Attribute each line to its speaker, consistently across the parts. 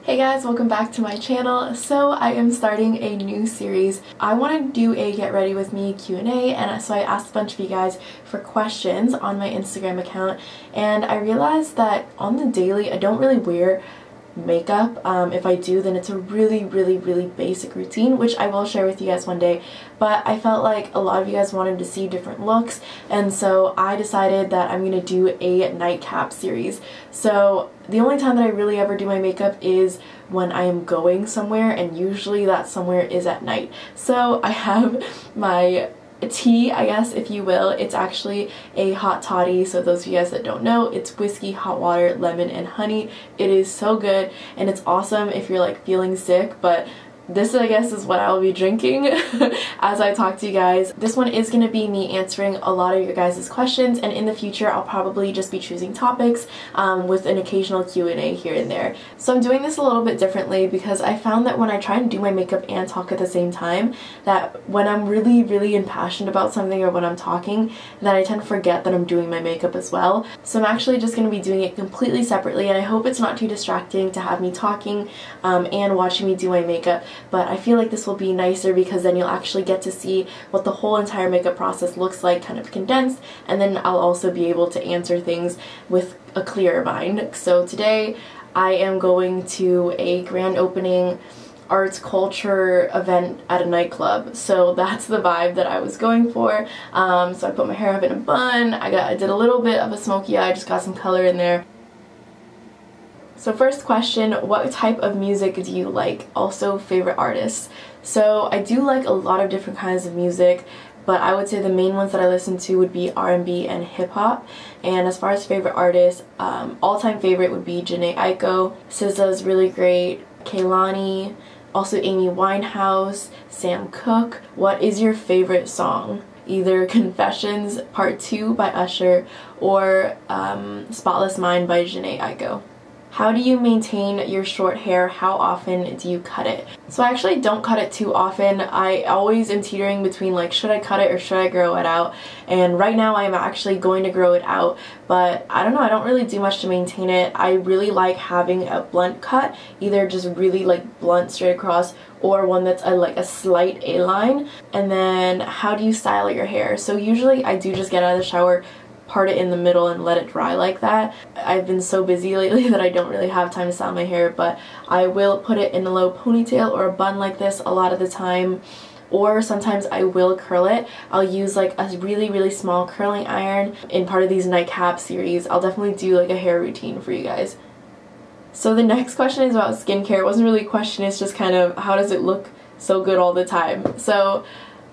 Speaker 1: Hey guys, welcome back to my channel. So I am starting a new series. I want to do a get ready with me Q&A, and so I asked a bunch of you guys for questions on my Instagram account, and I realized that on the daily I don't really wear makeup. If I do, then it's a really basic routine, which I will share with you guys one day, but I felt like a lot of you guys wanted to see different looks, and so I decided that I'm gonna do a nightcap series. So the only time that I really ever do my makeup is when I am going somewhere, and usually that somewhere is at night. So I have my tea, I guess, if you will. It's actually a hot toddy, so those of you guys that don't know, it's whiskey, hot water, lemon, and honey. It is so good, and it's awesome if you're like feeling sick, but this, I guess, is what I'll be drinking as I talk to you guys. This one is going to be me answering a lot of your guys' questions, and in the future I'll probably just be choosing topics with an occasional Q&A here and there. So I'm doing this a little bit differently because I found that when I try and do my makeup and talk at the same time, that when I'm really impassioned about something or when I'm talking, that I tend to forget that I'm doing my makeup as well. So I'm actually just going to be doing it completely separately, and I hope it's not too distracting to have me talking and watching me do my makeup. But I feel like this will be nicer because then you'll actually get to see what the whole entire makeup process looks like, kind of condensed, and then I'll also be able to answer things with a clearer mind. So today I am going to a grand opening arts culture event at a nightclub, so that's the vibe that I was going for. So I put my hair up in a bun, I did a little bit of a smoky eye, just got some color in there. So first question, what type of music do you like? Also favorite artists. So I do like a lot of different kinds of music, but I would say the main ones that I listen to would be R&B and hip-hop. And as far as favorite artists, all-time favorite would be Jhené Aiko. SZA's really great. Kehlani, also Amy Winehouse, Sam Cooke. What is your favorite song? Either Confessions Part 2 by Usher or Spotless Mind by Jhené Aiko. How do you maintain your short hair? How often do you cut it? So I actually don't cut it too often. I always am teetering between like, should I cut it or should I grow it out? And right now I am actually going to grow it out, but I don't know, I don't really do much to maintain it. I really like having a blunt cut, either just really like blunt straight across or one that's like a slight A-line. And then how do you style your hair? So usually I do just get out of the shower, part it in the middle, and let it dry like that. I've been so busy lately that I don't really have time to style my hair, but I will put it in a low ponytail or a bun like this a lot of the time, or sometimes I will curl it. I'll use like a really small curling iron. In part of these nightcap series, I'll definitely do like a hair routine for you guys. So the next question is about skincare. It wasn't really a question, it's just kind of how does it look so good all the time. So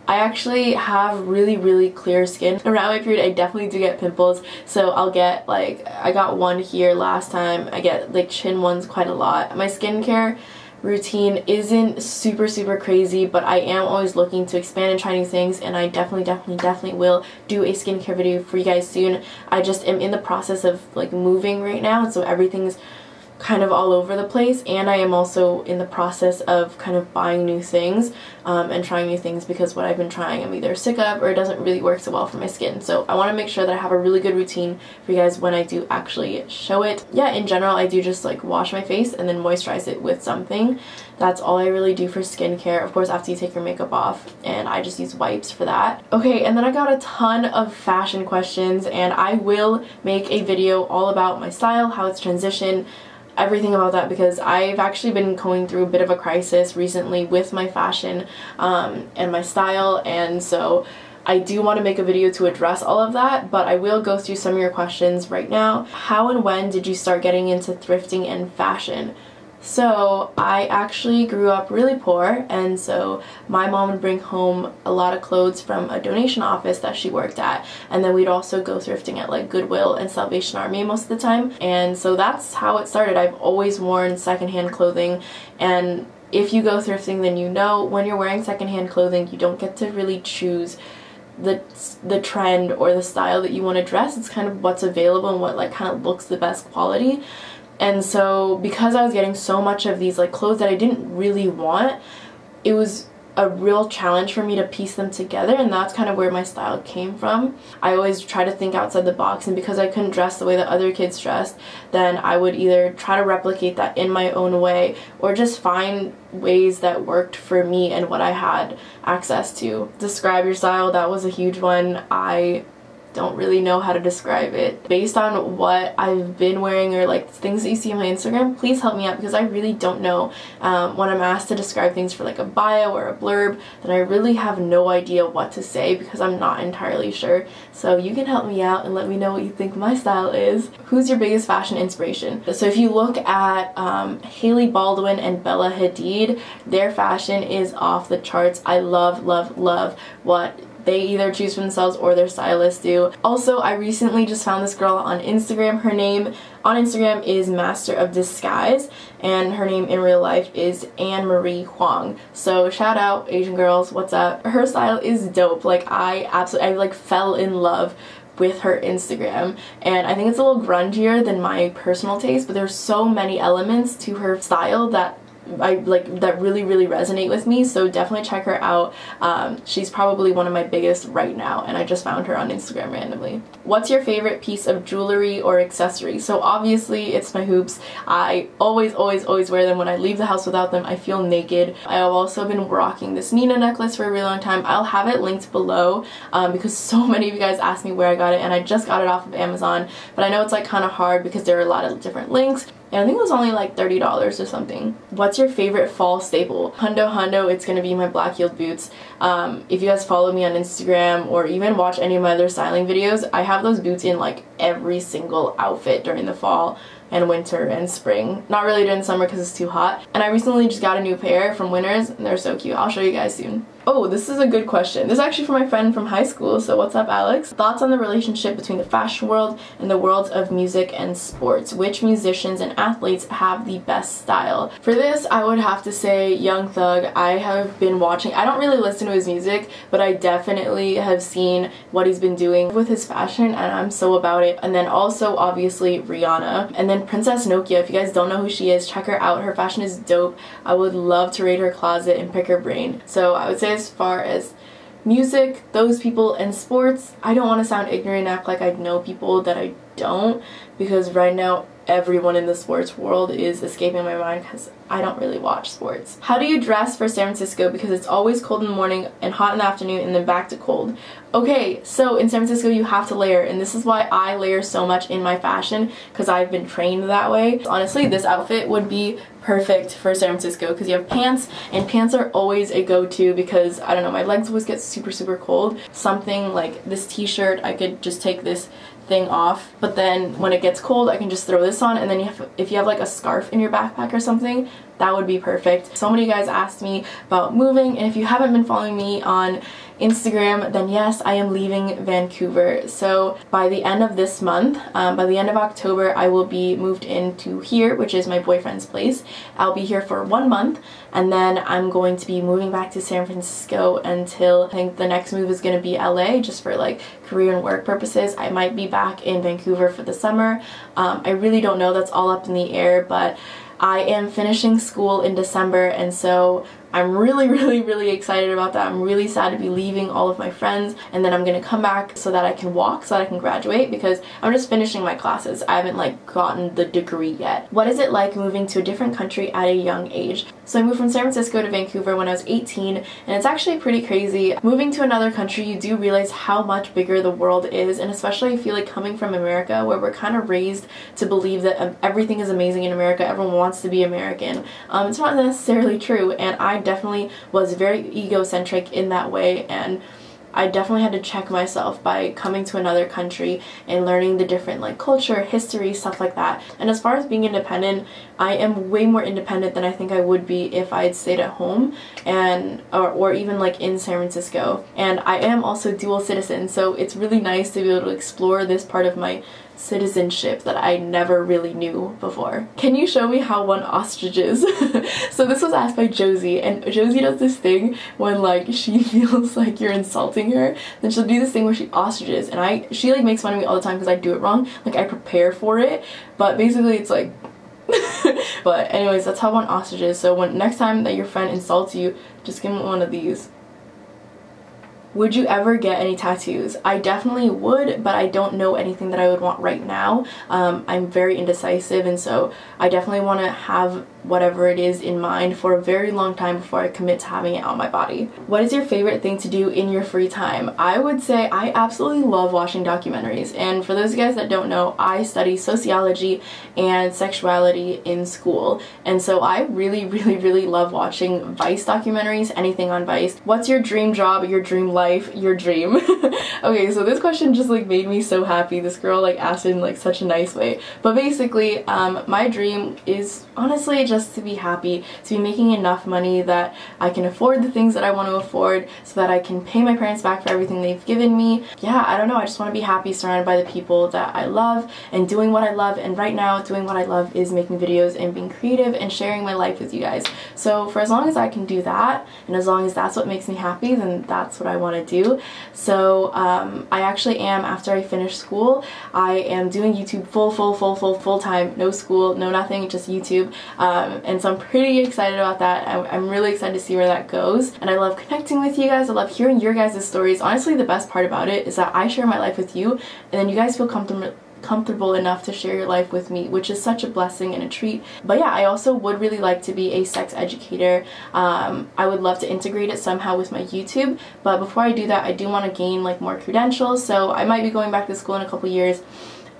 Speaker 1: I actually have really clear skin. Around my period I definitely do get pimples, so I'll get like, I got one here last time, I get like chin ones quite a lot. My skincare routine isn't super crazy, but I am always looking to expand and try new things, and I definitely will do a skincare video for you guys soon. I just am in the process of like moving right now, and so everything's kind of all over the place, and I am also in the process of kind of buying new things and trying new things because what I've been trying I'm either sick of or it doesn't really work so well for my skin. So I want to make sure that I have a really good routine for you guys when I do actually show it. Yeah, in general I do just like wash my face and then moisturize it with something. That's all I really do for skincare. Of course after you take your makeup off, and I just use wipes for that. Okay, and then I got a ton of fashion questions, and I will make a video all about my style, how it's transitioned, everything about that, because I've actually been going through a bit of a crisis recently with my fashion and my style, and so I do want to make a video to address all of that, but I will go through some of your questions right now. How and when did you start getting into thrifting and fashion? So I actually grew up really poor, and so my mom would bring home a lot of clothes from a donation office that she worked at, and then we'd also go thrifting at like Goodwill and Salvation Army most of the time, and so that's how it started. I've always worn secondhand clothing, and if you go thrifting then you know when you're wearing secondhand clothing you don't get to really choose the trend or the style that you want to dress. It's kind of what's available and what like kind of looks the best quality. And so because I was getting so much of these like clothes that I didn't really want, it was a real challenge for me to piece them together, and that's kind of where my style came from. I always try to think outside the box, and because I couldn't dress the way that other kids dressed, then I would either try to replicate that in my own way or just find ways that worked for me and what I had access to. Describe your style, that was a huge one. I don't really know how to describe it. Based on what I've been wearing or like things that you see on my Instagram, please help me out, because I really don't know. When I'm asked to describe things for like a bio or a blurb, then I really have no idea what to say because I'm not entirely sure. So you can help me out and let me know what you think my style is. Who's your biggest fashion inspiration? So if you look at Hailey Baldwin and Bella Hadid, their fashion is off the charts. I love, love, love what they either choose for themselves or their stylists do. Also, I recently just found this girl on Instagram. Her name on Instagram is Master of Disguise, and her name in real life is Anne Marie Huang. So shout out, Asian girls, what's up? Her style is dope. Like I like fell in love with her Instagram, and I think it's a little grungier than my personal taste, but there's so many elements to her style that that really resonate with me, so definitely check her out. She's probably one of my biggest right now, and I just found her on Instagram randomly. What's your favorite piece of jewelry or accessory? So obviously it's my hoops. I always wear them. When I leave the house without them, I feel naked. I've also been rocking this Nina necklace for a really long time. I'll have it linked below because so many of you guys asked me where I got it, and I just got it off of Amazon, but I know it's like kind of hard because there are a lot of different links. And I think it was only like $30 or something. What's your favorite fall staple? Hundo, it's gonna be my black heeled boots. If you guys follow me on Instagram or even watch any of my other styling videos, I have those boots in like every single outfit during the fall and winter and spring. Not really during the summer because it's too hot. And I recently just got a new pair from Winners, and they're so cute. I'll show you guys soon. Oh, this is a good question. This is actually from my friend from high school, so what's up, Alex? Thoughts on the relationship between the fashion world and the worlds of music and sports? Which musicians and athletes have the best style? For this, I would have to say Young Thug. I have been watching, I don't really listen to his music, but I definitely have seen what he's been doing with his fashion, and I'm so about it. And then also, obviously, Rihanna. And then Princess Nokia. If you guys don't know who she is, check her out. Her fashion is dope. I would love to raid her closet and pick her brain. So I would say as far as music, those people, and sports, I don't want to sound ignorant and act like I know people that I don't, because right now everyone in the sports world is escaping my mind because I don't really watch sports. How do you dress for San Francisco? Because it's always cold in the morning and hot in the afternoon and then back to cold. Okay, so in San Francisco you have to layer, and this is why I layer so much in my fashion, because I've been trained that way. Honestly, this outfit would be perfect for San Francisco because you have pants, and pants are always a go-to because, I don't know, my legs always get super cold. Something like this t-shirt, I could just take this thing off, but then when it gets cold I can just throw this on, and then if you have like a scarf in your backpack or something, that would be perfect. So many guys asked me about moving, and if you haven't been following me on Instagram, then yes, I am leaving Vancouver. So by the end of this month, by the end of October, I will be moved into here, which is my boyfriend's place. I'll be here for 1 month, and then I'm going to be moving back to San Francisco until I think the next move is going to be LA, just for like career and work purposes. I might be back in Vancouver for the summer. I really don't know, that's all up in the air, but I am finishing school in December, and so I'm really excited about that. I'm really sad to be leaving all of my friends, and then I'm gonna come back so that I can walk, so that I can graduate, because I'm just finishing my classes. I haven't like gotten the degree yet. What is it like moving to a different country at a young age? So I moved from San Francisco to Vancouver when I was 18, and it's actually pretty crazy. Moving to another country, you do realize how much bigger the world is, and especially I feel like coming from America, where we're kind of raised to believe that everything is amazing in America, everyone wants to be American. It's not necessarily true, and I definitely was very egocentric in that way, and I definitely had to check myself by coming to another country and learning the different like culture, history, stuff like that. And as far as being independent, I am way more independent than I think I would be if I had stayed at home and or even like in San Francisco. And I am also dual citizen, so it's really nice to be able to explore this part of my citizenship that I never really knew before. Can you show me how one ostriches? So this was asked by Josie, and Josie does this thing when like she feels like you're insulting her, then she'll do this thing where she ostriches, and she like makes fun of me all the time because I do it wrong. Like I prepare for it, but basically it's like But anyways, that's how one ostrich is. So next time that your friend insults you, just give him one of these. Would you ever get any tattoos? I definitely would, but I don't know anything that I would want right now. I'm very indecisive, and so I definitely want to have whatever it is in mind for a very long time before I commit to having it on my body. What is your favorite thing to do in your free time? I would say I absolutely love watching documentaries, and for those of you guys that don't know, I study sociology and sexuality in school, and so I really love watching Vice documentaries, anything on Vice. What's your dream job, your dream life, your dream? Okay, so this question just like made me so happy. This girl like asked it in like such a nice way, but basically my dream is honestly just to be happy, to be making enough money that I can afford the things that I want to afford, so that I can pay my parents back for everything they've given me. Yeah, I don't know, I just want to be happy, surrounded by the people that I love and doing what I love. And right now doing what I love is making videos and being creative and sharing my life with you guys. So for as long as I can do that, and as long as that's what makes me happy, then that's what I want to do. So I actually am, after I finish school, I am doing YouTube full time, no school, no nothing, just YouTube. And so I'm pretty excited about that. I'm really excited to see where that goes, and I love connecting with you guys. I love hearing your guys' stories. Honestly, the best part about it is that I share my life with you, and then you guys feel comfortable enough to share your life with me, which is such a blessing and a treat. But yeah, I also would really like to be a sex educator. I would love to integrate it somehow with my YouTube, but before I do that, I do want to gain like more credentials, so I might be going back to school in a couple years.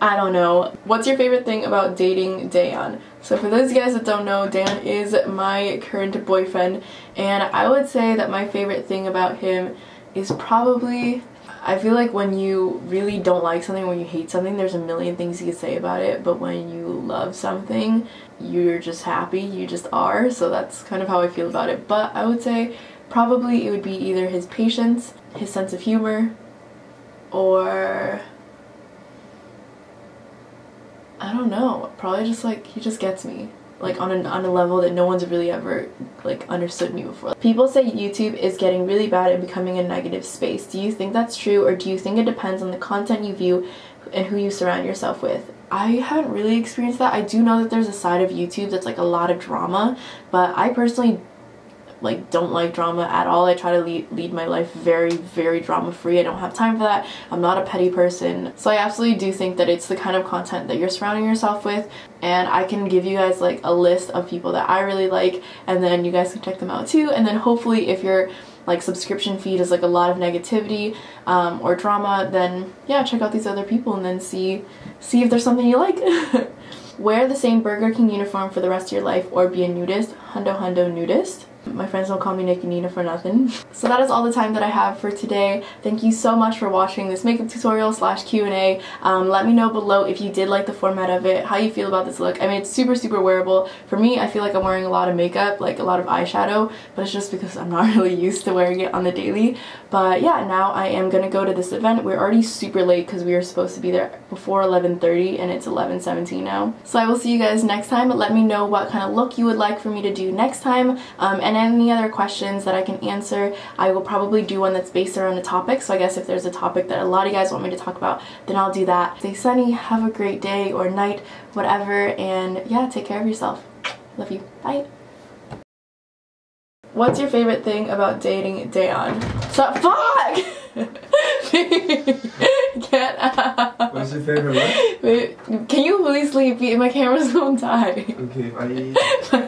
Speaker 1: I don't know. What's your favorite thing about dating Dayon? So for those of you guys that don't know, Dayon is my current boyfriend, and I would say that my favorite thing about him is probably, I feel like when you really don't like something, when you hate something, there's a million things you could say about it, but when you love something, you're just happy, you just are. So that's kind of how I feel about it. But I would say probably it would be either his patience, his sense of humor, or I don't know, probably just like, he just gets me like on a level that no one's really ever like understood me before. People say YouTube is getting really bad and becoming a negative space. Do you think that's true, or do you think it depends on the content you view and who you surround yourself with? I haven't really experienced that. I do know that there's a side of YouTube that's like a lot of drama, but I personally like don't like drama at all. I try to lead my life very drama free. I don't have time for that. I'm not a petty person. So I absolutely do think that it's the kind of content that you're surrounding yourself with, and I can give you guys like a list of people that I really like, and then you guys can check them out too. And then hopefully if your like subscription feed is like a lot of negativity or drama, then yeah, check out these other people and then see if there's something you like. Wear the same Burger King uniform for the rest of your life or be a nudist. Hundo nudist. My friends don't call me Nick and Nina for nothing. So that is all the time that I have for today. Thank you so much for watching this makeup tutorial / Q&A. Let me know below if you did like the format of it, how you feel about this look. I mean, it's super wearable. For me, I feel like I'm wearing a lot of makeup, like a lot of eyeshadow, but it's just because I'm not really used to wearing it on the daily. But yeah, now I am gonna go to this event. We're already super late because we were supposed to be there before 11:30 and it's 11:17 now. So I will see you guys next time. Let me know what kind of look you would like for me to do next time, and any other questions that I can answer. I will probably do one that's based around a topic, so I guess if there's a topic that a lot of you guys want me to talk about, then I'll do that. Stay sunny, have a great day or night, whatever, and yeah, take care of yourself. Love you. Bye. What's your favorite thing about dating Dayon? Stop. Fuck! Can't.
Speaker 2: What's your favorite one?
Speaker 1: Wait, can you please sleep? My camera's gonna die.
Speaker 2: Okay, bye.